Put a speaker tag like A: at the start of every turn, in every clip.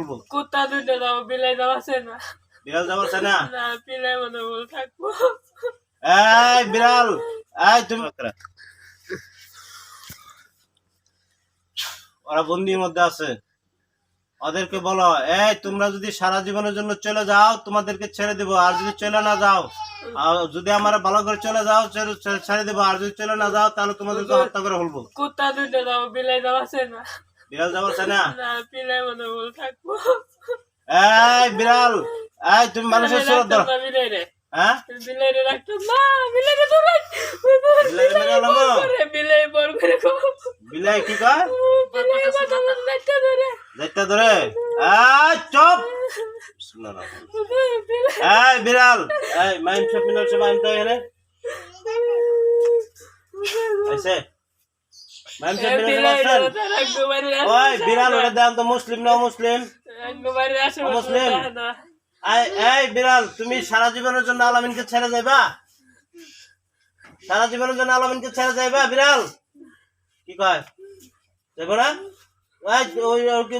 A: খুলবো।
B: কুত্তা দুইটা যাবো, বিলাই যাওয়া আছে না।
A: বিড়াল যাবার চাই না?
B: না, বিলাই মনে বল থাকবো।
A: এই বিড়াল, এই তুমি ওরা বন্দির মধ্যে আছে, ওদেরকে বলো এই তোমরা যদি সারা জীবনের জন্য চলে যাও তোমাদেরকে ছেড়ে দেবো, আর যদি চলে না যাও, আর যদি আমার ভালো করে চলে যাও ছেড়ে দেবো, আর যদি চলে না যাও তাহলে তোমাদেরকে হত্যা করে ফেলবো।
B: কুত্তা দুইটা যাবো, বিলাই যাওয়া আছে না।
A: বিড়াল যাবার চাই না?
B: না, বিলাই মনে বল থাকবো।
A: এই বিড়াল, এই তুমি মানুষের সুরত ধরো।
B: বিলাই রে,
A: হ্যাঁ
B: বিলাই রে রাখতো না, বিলাই রে ধরে,
A: বিলাই মেরে আলামো।
B: বিলাই বর করে
A: বিলাই কি কয়?
B: বিলাই বাচ্চা ধরে,
A: দেখতে ধরে। এই চুপ। এই বিড়াল, এই মাইন সব মিনাল সব আনতে এনে আইছে মাইন সব মিনাল সব ওই বিড়াল ওরে দেন তো মুসলিম না মুসলিম? মুসলিম। এই বিড়াল তুমি সারা জীবনের জন্য আলামিনকে ছেড়ে যাইবা? সারা জীবনের জন্য আলামিনকে ছেড়ে যাইবা বিড়াল? কি কয় যাবো না? ওই কি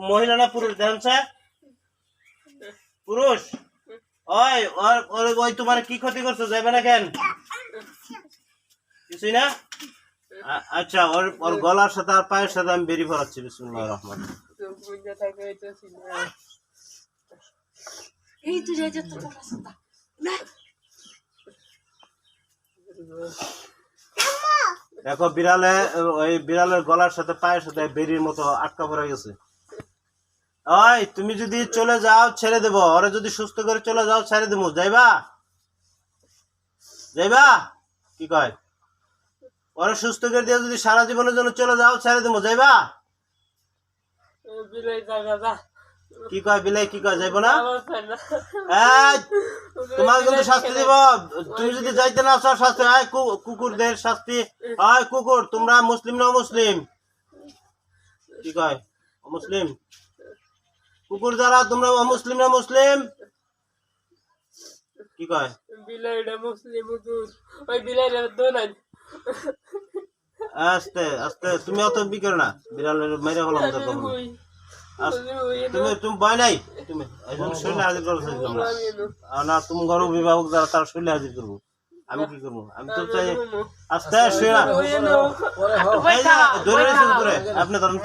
A: মহিলা না পুরুষ দেখছে? পুরুষ। ওই ওই তোমার কি ক্ষতি করছো, যাইবে না কেন? কিছুই না? আচ্ছা ওর গলার সাথে আর পায়ের সাথে আমি বেরি ভরাচ্ছি। বিসমিল্লাহির রহমানির রহিম। দেখো ওই বিড়ালের গলার সাথে পায়ের সাথে বেরির মতো আটকা পড়ে গেছে। ওই তুমি যদি চলে যাও ছেড়ে দেবো, ওরা যদি সুস্থ করে চলে যাও ছেড়ে দেবো, যাইবা? যাইবা? কি কয়? ওরা সুস্থ করে দিয়ে যদি সারা জীবনের জন্য চলে যাও ছেড়ে দেবো, যাইবা? কি কয় বিলাই? কি কয় যাইবো না? তোমার কিন্তু শাস্তি দিব, তুমি যদি যাইতে না চাও শাস্তি। কুকুরদের শাস্তি হয়। কুকুর তোমরা মুসলিম না মুসলিম? কি কয় মুসলিম? কুকুর যারা তোমরা মুসলিম না মুসলিম? কি কয়?
B: বিলাইটা মুসলিম ওই বিলাইটা দোনাই।
A: আস্তে আস্তে তুমি অত বিকের না, বিড়ালের মেরে হলাম তো তখন। তুমি ভয় নাই? তুমি শরীরে হাজির করো তোমরা না? তুমি ঘর অভিভাবক যারা তারা শরীরে হাজির করবো, আমি কি করবো? আমি তো চাই আস্তে ধরে করে আপনি ধরেন।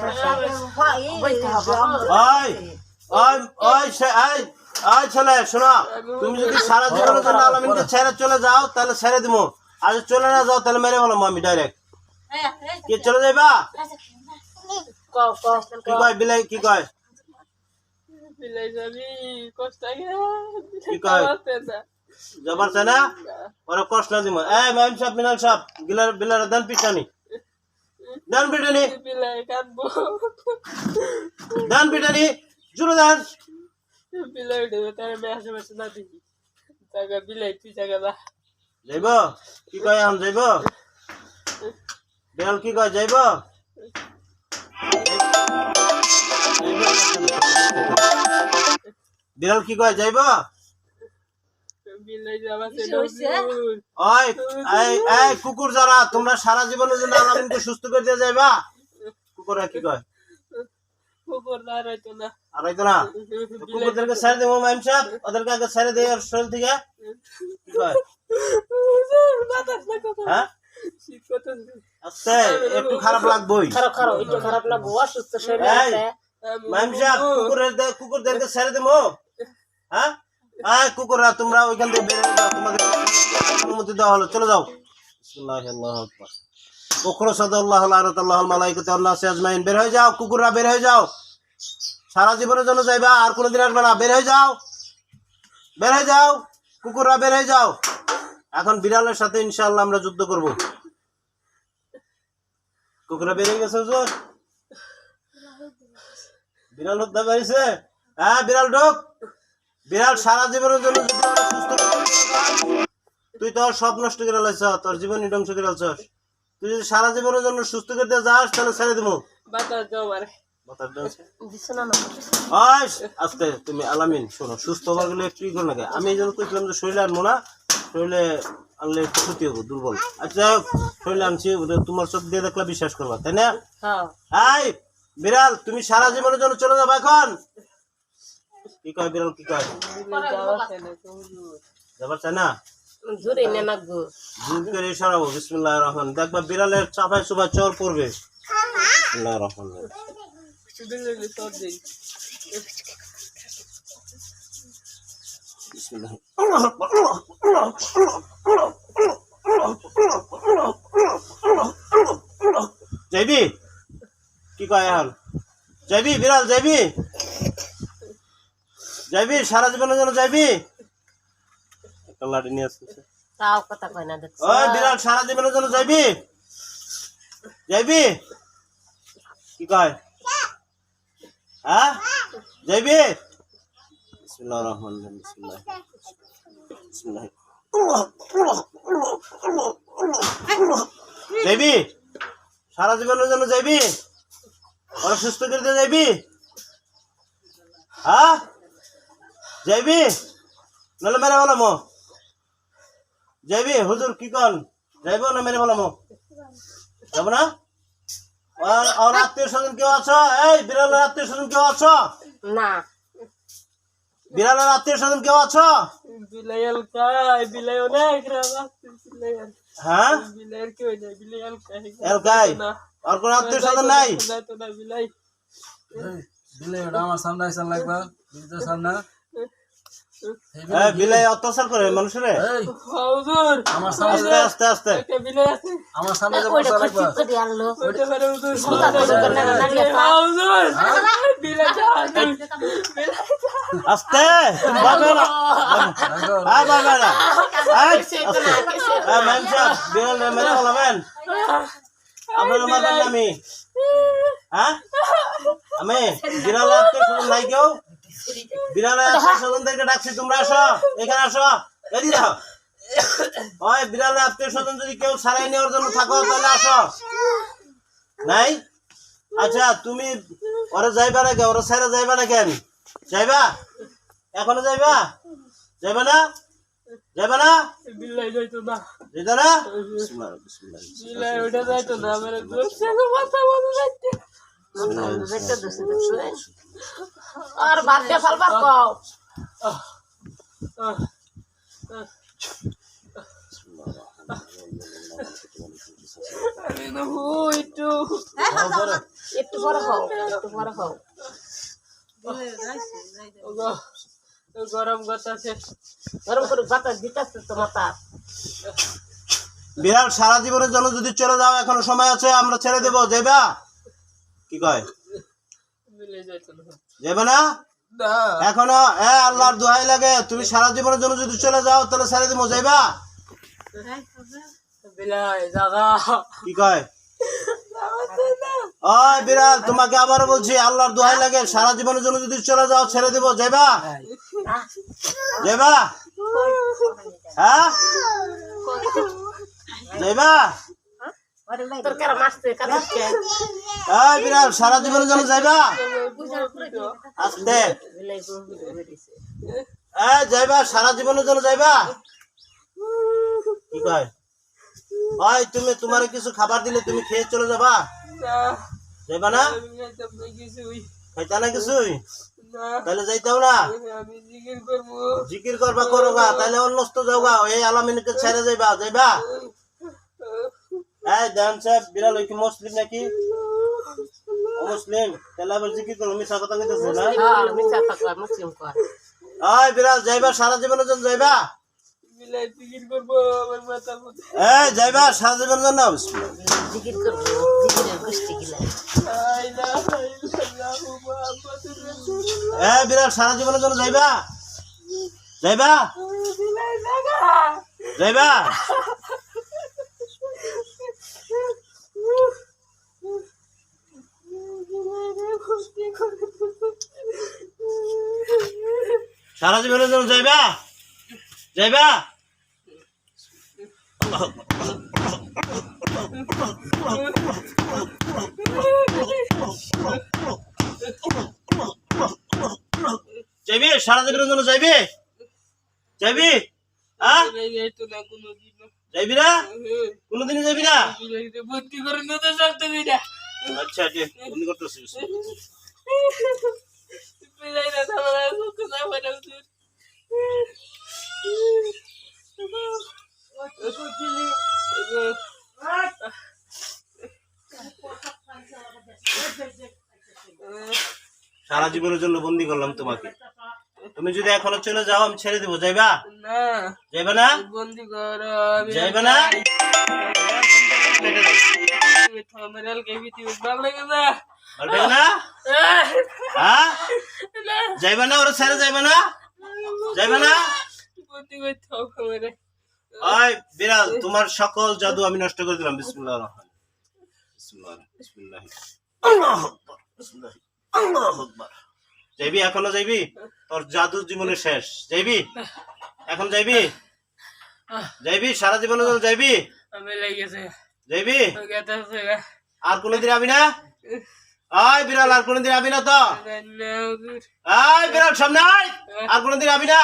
A: ছেলে শোনো, তুমি যদি সারা জীবনের জন্য আলামিনকে ছেড়ে চলে যাও তাহলে ছেড়ে দিব, আর যদি চলে না যাও তাহলে মেরে ফেলাম আমি ডাইরেক্ট। কি চলে যাইবা? কি কয় বিলাই? কি কয়? কি কয় যাবার চাই না? ওরা কষ্ট না দিব। এই মাইম সাহেব মিনাল সাহেব বিলার দেন পিটানি, দেন পিটানি, দেন পিটানি, জুড়ে দেন। যাইব? কি কয় এখন যাইব? বিড়াল কি কয় যাইব? বিড়াল কি কয় যাইব? কুকুর যারা তোমরা সারা জীবনের জন্য আলামিনকে সুস্থ করে দিয়ে যাইবা? কুকুররা কি কয়? আড়াইতো না? কুকুরদেরকে ছেড়ে দেবো মাইম সাহেব, ওদেরকে আগে ছেড়ে দিয়ে শরীর থেকে। কি কয়? হ্যাঁ আচ্ছা একটু খারাপ লাগবোই,
B: খারাপ লাগবো। অসুস্থ
A: মাইম সাহেব কুকুরদেরকে ছেড়ে দেবো। হ্যাঁ কুকুররা তোমরা ওইখান থেকে বের হয়ে যাও, তোমাদের অনুমতি দেওয়া হলো, চলে যাও। বের হয়ে যাও কুকুররা, বের হয়ে যাও, সারা জীবনের জন্য যাইবা, আর কোনোদিন আসবে না। বের হয়ে যাও, বের হয়ে যাও কুকুররা, বের হয়ে যাও। এখন বিড়ালের সাথে ইনশাআল্লাহ আমরা যুদ্ধ করব। কুকুররা বের হয়ে গেছে হুজুর, বিড়াল হত্যা করেছে। হ্যাঁ বিড়াল ঢোক। বিড়াল সারা জীবনের জন্য যদি সুস্থ, তুই তোর সব নষ্ট করে লাইছ, তোর জীবনই ধ্বংস করে লাইছস। তুই যদি সারা জীবনের জন্য সুস্থ করতে যাস তাহলে ছেড়ে দিব। আজকে তুমি আলামিন শোনো, সুস্থ হবার গেলে একটু করো না। আমি এই জন্য কইছিলাম যে শরীরে আনবো না, শরীরে আনলে ক্ষতি হবো, দুর্বল। আচ্ছা শরীরে আনছি, তোমার চোখ দিয়ে দেখলে বিশ্বাস করবা, তাই না? বিড়াল তুমি সারা জীবনের জন্য চলে যাবো এখন। কি কয় বিড়াল কি কয়? যাবার চায় না?
B: জোরে নে না গো
A: জুম করে সরাবো। বিসমিল্লাহির রহমান। দেখবা বিড়ালের চাপায় চুপায় চর পড়বে। বিসমিল্লাহির রহমান।
B: শুধু লেগে সব দেই
A: বিসমিল্লাহ। যাইবি? কি কয় এখন? যাইবি বিড়াল যাইবি? যাইবি সারা জীবনের জন্য যাইবি? একটা লাঠি নিয়ে আসতেছে।
B: তাও কথা কয় না দেখছ
A: ওই বিড়াল সারা জীবনের জন্য যাইবি? যাইবি? কি কয়? হ্যাঁ যাইবি? বিসমিল্লাহির রহমানির রহিম। বিসমিল্লাহ বিসমিল্লাহ। যাইবি? সারা জীবনের জন্য যাইবি? ওরা সুস্থ করতে যাইবি? হ্যাঁ যাইবি? নাহলে মেরে বলামো। যাইবি? হুজুর কি কন? যাইব না মেরে বলামো? যাব না? আর আত্মীয় স্বজন কেউ আছো? এই বিড়ালের আত্মীয় স্বজন কেউ আছো?
B: না
A: বিড়ালের আত্মীয় স্বজন কেউ আছো?
B: বিলাইল কাই বিলাই অনেক রাত বিলাইল
A: হ্যাঁ
B: বিলাইল কি হই না বিলাইল কাই
A: এলকাই আর কোন আত্মীয় স্বজন নাই?
B: তো না বিলাই
C: বিলে ওটা আমার সামনে আইসা লাগবা বিলের সামনে
A: এই বিলাই অত্যাচার করে মানুষের।
C: এই
B: হুজুর
C: আমার সামনে
A: আস্তে আস্তে আস্তে।
B: একটা বিলাই আছে
C: আমার সামনে যে
B: ওইটা
C: বসা লাগবা
B: খুশি করে আনলো ওইটা করে হুজুর
C: কথা বলবেন না,
B: হুজুর বিলাই যা
A: আস্তে তুমি পারবে না। আর পারবে না। এই, আস্তে। ম্যাম সাহেব বিড়াল মেরে বলাবেন? আপনারা মারবেন না আমি? হ্যাঁ আমি বিড়ালের আত্মীয় স্বজন নাই কেউ? বিড়ালের আত্মীয় স্বজনদেরকে ডাকছি, তোমরা আসো এখানে আসো। এদিকে দাও। ওই বিড়ালের আত্মীয় স্বজন যদি কেউ ছাড়াই নেওয়ার জন্য থাকো তাহলে আসো। নাই? আচ্ছা তুমি ওরা যাইবা না কেন? ওরা ছেড়ে যাইবা না কেন? যাইবা? এখনো যাইবা? যাইবা না? যাইবা না?
B: বিলাই যাইতো না
A: যেতে না? বিসমিল্লাহ বিসমিল্লাহ।
B: বিলাই ওইটা যাইতো না আমার দোস্ত মাথা বন্ধ যাইতে আর বাদ দিয়ে ফালবার কও একটু একটু পরে খাও একটু পরে খাও গরম বাতাসে গরম করে বাতাস দিতেছে তো মাথা
A: বিড়াল সারা জীবনের জন্য যদি চলে যাও এখনো সময় আছে, আমরা ছেড়ে দেবো। যাইবা? কি কয়?
B: মিলে যাইতো না
A: যাইবা না? এখনো আল্লাহর দোহাই লাগে, তুমি সারা জীবনের জন্য যদি চলে যাও তাহলে ছেড়ে দেবো। যাইবা?
B: বিলাই জাগা
A: কি কয়? ওই বিড়াল তোমাকে আবারও বলছি, আল্লাহর দোহাই লাগে, সারা জীবনের জন্য যদি চলে যাও ছেড়ে দেবো। যাইবা? যাইবা? হ্যাঁ যাইবা?
B: তোর কারা মারছে কাঁদছে
A: এই বিড়াল সারা জীবনের জন্য যাইবা? আস্তে।
B: বিলাই করে দিছে
A: যাইবা? সারা জীবনের জন্য যাইবা? কি কয়? ওই তুমি তোমার কিছু খাবার দিলে তুমি খেয়ে চলে যাবা? যাইবা না? খাইতা না কিছুই? তাহলে যাইতাও না?
B: আমি জিকির করবো
A: জিকির করবা করবা, তাহলে অন্যস্ত যাওগা, এই আলামিনকে ছেড়ে যাইবা। যাইবা? এই দেন সাহেব বিড়াল কি মুসলিম নাকি? মুসলিম? তাহলে আবার জিকির করবো, মিশা কথা কইতেছে না?
B: মিছা থাকবা মুসলিম কর
A: ওই বিড়াল যাইবা? সারা জীবনের জন্য যাইবা?
B: বিলাই জিকির করবো আমার মাথার মধ্যে
A: যাইবা সারা জীবনের জন্য?
B: জিকির করবো জিকিরের গোষ্ঠী গিলা
A: বিড়াল সারা জীবনের জন্য যাইবা? যাইবা? যাইবা? সারা জীবনের জন্য যাইবা? যাইবা? যাইবি? সারা জীবনের জন্য যাইবি? যাইবি? হ্যাঁ যাইবি না? কোনদিনই যাইবি না?
B: ভর্তি করে নতুন শব্দ কইরা
A: আচ্ছা ঠিক বন্ধ করতেছিস।
B: বিলাই না
A: সারা জীবনের জন্য বন্দি করলাম তোমাকে। তুমি যদি এখনো চলে যাও আমি ছেড়ে দেবো, যাইবা?
B: না
A: যাইবা না?
B: বন্দি করো, আমি
A: যাইবা না?
B: আমার আলকে ভিতরে ভালো লাগে না।
A: ভালো লাগে না? হ্যাঁ যাইবা না? ওরা ছেড়ে যাইবা না? যাইবা না?
B: বন্দি করতে হবে আমারে।
A: ওই বিড়াল, তোমার সকল জাদু আমি নষ্ট করে দিলাম। বিসমিল্লাহির রহমানির রহিম। বিসমিল্লাহ। আল্লাহু আকবার। বিসমিল্লাহ। আল্লাহু আকবার। যাইবি? এখনো যাইবি? তোর জাদু জীবনে শেষ। যাইবি? এখন যাইবি? যাইবি? সারা জীবনের জন্য যাইবি?
B: আমি লেগেছে
A: যাইবি?
B: গেতেছে
A: আর কোনোদিন আবি না? ওই বিড়াল, আর কোনোদিন আবি না তো?
B: না হুজুর।
A: ওই বিড়াল, সামনে আয়। আর কোনোদিন আবি না?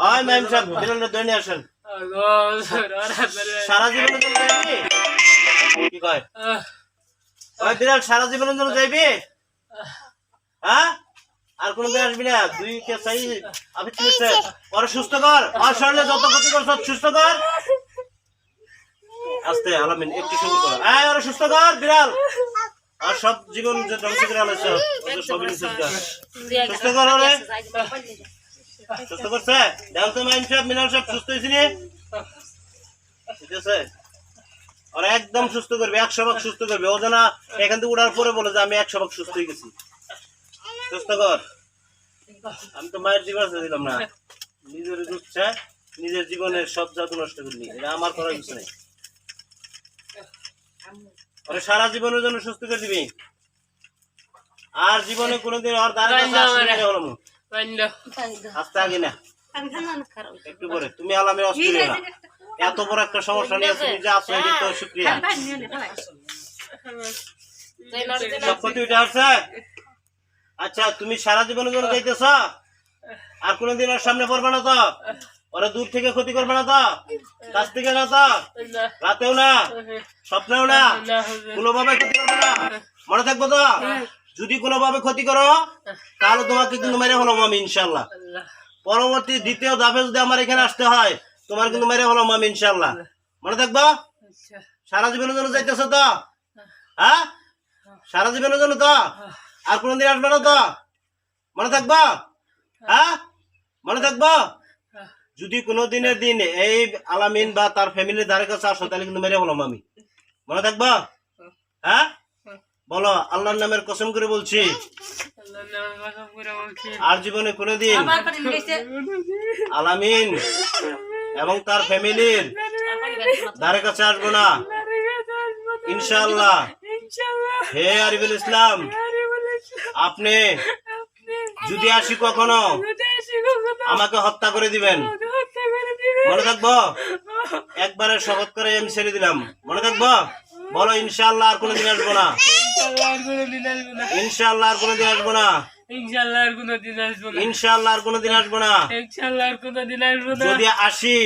A: ওই ম্যাম সাহেব, বিড়ালটা ধরে নিয়ে আসেন। সারা জীবনের জন্য যাইবি? কি কয়? ওই বিড়াল, সারা জীবনের জন্য যাইবি? হ্যাঁ? আর কোনদিন আসবি না? দুই কে চাই আমি চিনছে। ওরা সুস্থ কর, আর শরীরে যত ক্ষতি কর সব সুস্থ কর। আস্তে আলামিন, একটু সুস্থ কর। এই ওরা সুস্থ কর বিড়াল। আর সব জীবন যে ধ্বংস করে আলাইছ, ওদের সবই সুস্থ কর। সুস্থ কর ওরে। সুস্থ করছে? দেখো তো ম্যাম সাহেব, মিনাল সাহেব সুস্থ হয়েছি নি? ঠিক আছে? ওরা একদম সুস্থ করবে, 100% সুস্থ করবে। ও যেন এখান থেকে উঠার পরে বলে যে আমি 100% সুস্থ হয়ে গেছি। সুস্থ কর। আমি তো মায়ের জীবন দিলাম না, নিজের দুঃখে নিজের জীবনের সব জাদু নষ্ট করলি। এটা আমার করার কিছু নেই। ওরা সারা জীবনের জন্য সুস্থ করে দিবি। আর জীবনে কোনোদিন ওর দ্বারা আস্তে আগে না, একটু পরে। তুমি আলামে অস্থির না, এত বড় একটা সমস্যা নিয়ে তুমি যে আসো, এটা তো শুকরিয়া। সব ক্ষতি উঠে আসছে। আচ্ছা, তুমি সারা জীবনের জন্য যাইতেছ? আর কোনোদিন ওর সামনে পড়বে না তো? ওরা দূর থেকে ক্ষতি করবে না তো? কাছ থেকে না তো? রাতেও না, স্বপ্নেও না, কোনোভাবে ক্ষতি করবে না? মনে থাকবো তো? যদি কোনোভাবে ক্ষতি করো তাহলে তোমাকে কিন্তু মেরে হলাম আমি ইনশাল্লাহ। পরবর্তী দ্বিতীয় ধাপে যদি আমার এখানে আসতে হয়, তোমার কিন্তু মেরে হলাম আমি ইনশাল্লাহ। মনে থাকবো? সারা জীবনের জন্য যাইতেছ তো? হ্যাঁ, সারা জীবনের জন্য তো? আর কোনদিন আসবে না তো? মনে থাকবো? হ্যাঁ, মনে থাকবো? যদি কোনো দিনের দিন এই আলামিন বা তার ফ্যামিলির ধারে কাছে আসো তাহলে কিন্তু মেরে হলাম আমি। মনে থাকবো? হ্যাঁ, বলো আল্লাহর নামের কসম করে বলছি, আর জীবনে কোনোদিন আলামিন এবং তার ফ্যামিলির ধারে কাছে আসবো না ইনশাআল্লাহ। হে আরিফুল ইসলাম, আপনি যদি আসি কখনো আমাকে হত্যা করে দিবেন। মনে থাকবো? একবারে শপথ করে আমি ছেড়ে দিলাম। মনে থাকবো? বলো ইনশাআল্লাহ আর কোনোদিন আসবো না। ইনশাআল্লাহ আর কোনোদিন আসবো না।
B: ইনশাআল্লাহ আর কোনোদিন আসবো না।
A: ইনশাআল্লাহ আর কোনোদিন আসবো না।
B: ইনশাআল্লাহ আর কোনোদিন আসবো না।
A: যদি আসি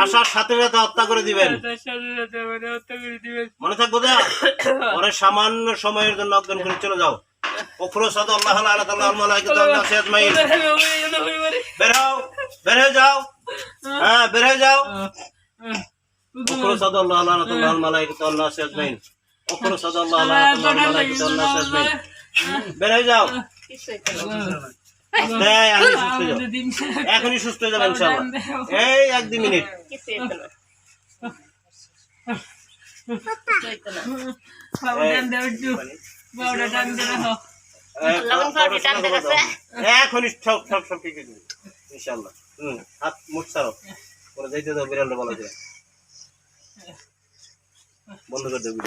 A: আসার সাথে সাথে হত্যা করে দিবেন। মনে থাকবো তো? পরে সামান্য সময়ের জন্য অজ্ঞান করে চলে যাও। বের হও, বের হয়ে যাও। হ্যাঁ, বের হয়ে যাও। বের হয়ে যাও। এখনই সুস্থ হয়ে যাবেন ইনশাআল্লাহ। এই 1-2 মিনিট। এখনই সব ঠিক আছে ইনশাআল্লাহ। হাত মুখ ছাড়ো, পরে যাইতে দাও, বিড়ালটা বলা যায় বন্ধ করে দেবো।